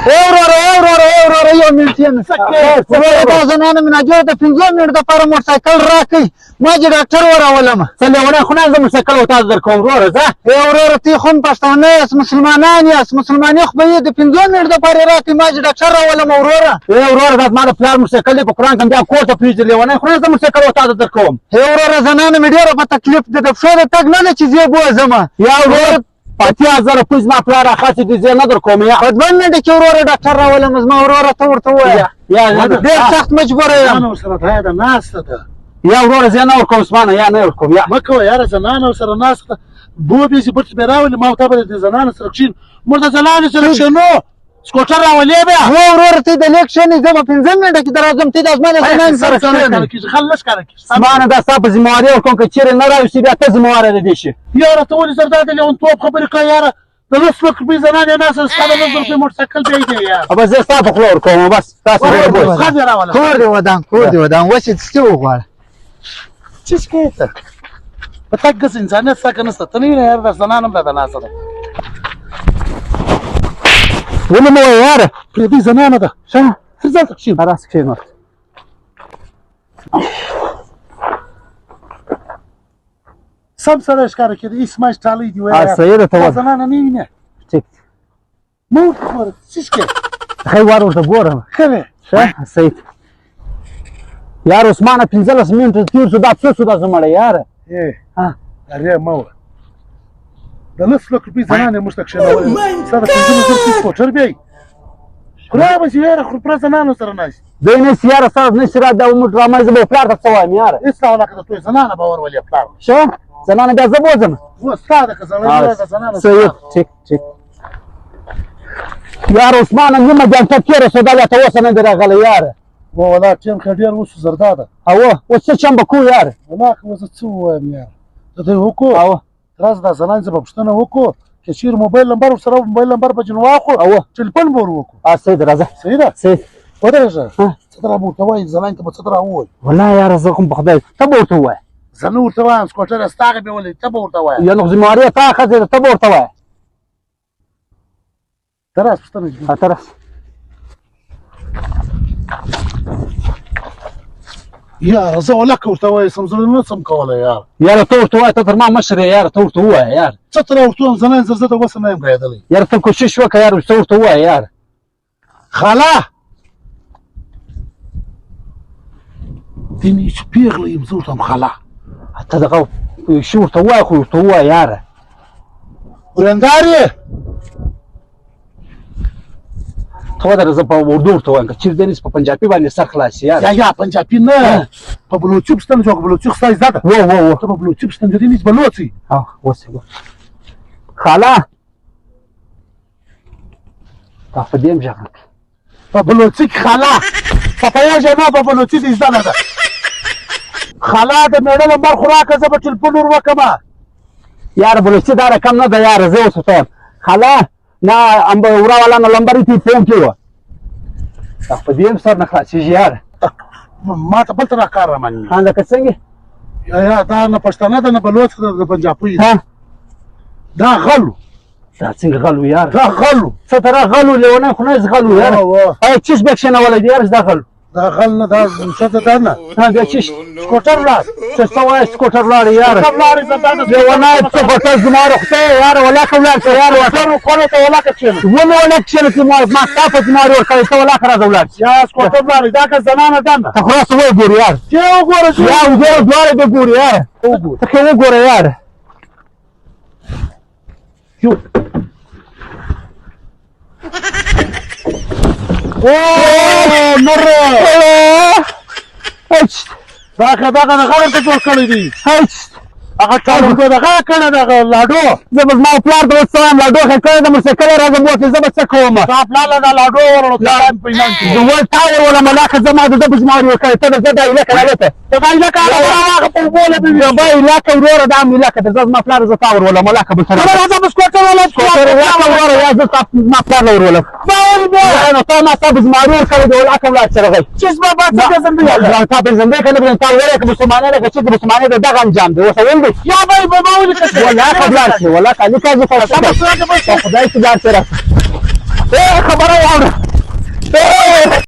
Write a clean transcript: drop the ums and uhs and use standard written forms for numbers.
ورور یو منټ دا زنانه مې ناجوړه ده 15 منټ دپاره موټرسایکل راکړئ ما چې ډاکټر وراولمه څه لیونی خو نه زه موټرسایکل و تاسو در کوم وروره ځه وروره تی خو هم پښتانه یاست مسلمانان یاست مسلماني خو به یې د 15 منټ دپاره راکړئ ما چې ډاکټر راولمه وروره وروره دا زما د پلار موټرسایکل دی په قرآن کې بیا کور ته پرېږدي لیونی خو نه زه موټرسایکل و تاسو در کوم وروره زنانه مې ډېره په تکلیف ده د پښو د تګ نه ده چې زه بوځمه یا وروره 50,000 روپۍ زما پلار راخاصې دي زه نه در کوم یا په 2 منټه کې وروره ډاکټر راولم زما وروره ته ورته ووایه ډېر سخت مجبوره یم ورسره ده ناسته ده یا وروره زه نه ورکوم عثمانه یا نه ورکوم یا مه کوه یاره زنانه ورسره ناسته ده بوبې چې پټ مې راولي ما ورته به د زنانه سره کښېنو موږ د زنانې سره کښېنو سکوټر راولې بیا وروره ته د لیک کښېنې زه به 15 منټه کې درځم ته د زما د زنانې سره کښېنې خل لږ کاره کېږي عثمانه دا ستا په ذمهواري ورکوم که چېرې نه راوستې بیا ته ذمهواره د دې شي یاره ته ولې سره دا د لیونتوب خبرې کوې یاره د 10 لک روپۍ زنانې ناسته ستا د 10 روپۍ موټرسایکل بیا یې دی یاره بس زه ستا په خوله ورکوم بس تاسو ښځې راوله کور دې ودان کور دې ودان وسې څه وغواړه څه شکایت ده په تګ ګس انسانیت ستا که نشته ته نه وینې یاره دا زنان هم راته ناسته ده ولې مه وایه یاره پرېږدئ زنانه ده ښه ځه کښېنه راسه کښېنه سم سره ښکاره کېده هېڅ ماش ټالۍ دي صحیح ده ته دا وایه زنانه نه وینې ټیک مه ورته ګوره څه شکایت ښه وار ورته ګورم ښه دی ښه صحیح یار عثمانه 15 منټه تېر شو دا څه شو دا زمړی یاره ارې مه وه د 10 لک روپۍ زنانې موږ ته کښېنولې ستا د 15 زره سکوټر بیا خدای به چې یاره خو پوره زنانو سره ناست دی نشي یاره ستا نشي را دا موټ رامای زه به پلار ته څه وایم یاره هېڅ ډول علاقه د توی زنانه به ورولې پلار ښه زنانه بیا زه بوځم و ستا ده که زنانه صحیح ټیک ټیک یار عثمانه نیمه ګنټه تېره شوه دا بیا ته اوسه نه دی راغلی یاره ولا ټیم ښه ډېر وشو زردا ده اوس څه چم به کوو یاره ولا که زه څه ووایم یاره ته دوی وکړو راز دا زنان زه به پوښتنه وکړو که چېرې موبایل نمبر ورسره موبایل نمبر به ځینې واخلو ټلیفون به ور وکړو صحیح ده راځه صحیح ده صحیح ودرېږه څه ته را به ورته وایي زنانې ته به څه ته را ووایي والله یاره زه خو په خدای ته به ورته ووایه زه نه ورته وایم سکوټر ستا هغې مې ولید ته به ورته وایه یا نو ذمهواري یې تا ښځې ده ته به ورته وایه ته راز پوښتنه ته راز یاره زه ولکه ورته وایسم زه نه شم کولی یاره یاره ته ورته وایه ته تر ما مشر یې یاره ته ورته ووایه یاره څه ته را ورته وایم زنانې سره زه د وسه نه یم ګایېدلی یاره ته کوشش وکړه یاره ته ورته ووایه یاره خاله دینې چې پېغله یم زه ورته وایم خاله ته دغه شي ورته ووایه خو ورته ووایه یاره ورېندار یې ته ودرې زه په اردو ورته وایم که چېرې دی نسي په پنجابي باندې سر خلاص شي یاره یا پنجابي نه په بلوچي پوښتنه چې بلوچي خو ستا زده ده ته په بلوچي پوښتنه چې دی نس بلوڅي اوس خاله دا په دې هم ژغه په بلوچي کې خاله په پوهېږې نه په بلوچي دې زده نه ده خاله د مېړه نمبر خو راکړه زه به ټلیفون ور وکړمه یاره بلوچي دا رقم نه ده یاره زه اوس ورته وایم خاله نه ورا والا نه لمبر یې تلیفون کې وه دا په دې هم سر نه خلاصېږي یاره ما ته بل ته راکار رامني لکه څنګه یا دا نه پښتانه ده نه بلوچ ده د پنجابي ده دا غلو دا څنګه غلو یاره دا غلو څه ته را غلو لیونی خو نه غلو یاره چیش به کښېنولی دی یاره دا غلو دا غل نه دا ښځه ده نه بیا چیش سکوټر ولاړ څه ته وایې سکوټر ولاړې یاره ولاړې زه دا لیونی څه په ته زما روغتیا یې یاره ولاکه ولاړ شه یاره کونې ته ولاکه کښېنه ولې ولکه کښېنه چې ما ستا په زماري ورکړی ته ولاکه راځه ولاړ شي یا سکوټر ولاړې دا که زنانه ده نه ته خو راسه وګورې یاره چې وګوره یا وګوره دواړه دې ګورې یاره ته ښه وګوره یاره نره دغه د غړ ته جوړ کړی دی هغه ټال دغه کړه دغه لاډو زه به زما پلار ته اوس څه وایم لاډو ښه کړی ده موټرسایکل یې راځم وکړې زه به څه کوم ستا پلار له دا لاډو وروړو زه ول تا یې ولم هلکه زما د ده په زماري ورکړی ته د زه دا هیلکه راغته دا هیلکه هغه په اوبو لبې وي با هیلکه وروره دا هم هیلکه ده زه زما پلار زه تا ورولم هلکه بل سره راځه به سکوټر ولم وروره یا زه زما پلار له ورولم نو تا ما ستا په زماري ورکړی دی هلکه ولاړ شه راغی چې زما با څه پېژندی تا پېژندی که نه پېژندی تا ویلی که مسلمانۍ لکه چې د مسلمانۍ د دغه انجام دی اوسه ویل دی یا به یې به ما ولیکه ولاکه ولاړ شي ولاکه لیکه زه خدای چې ولاړ شي راشه بره واوړه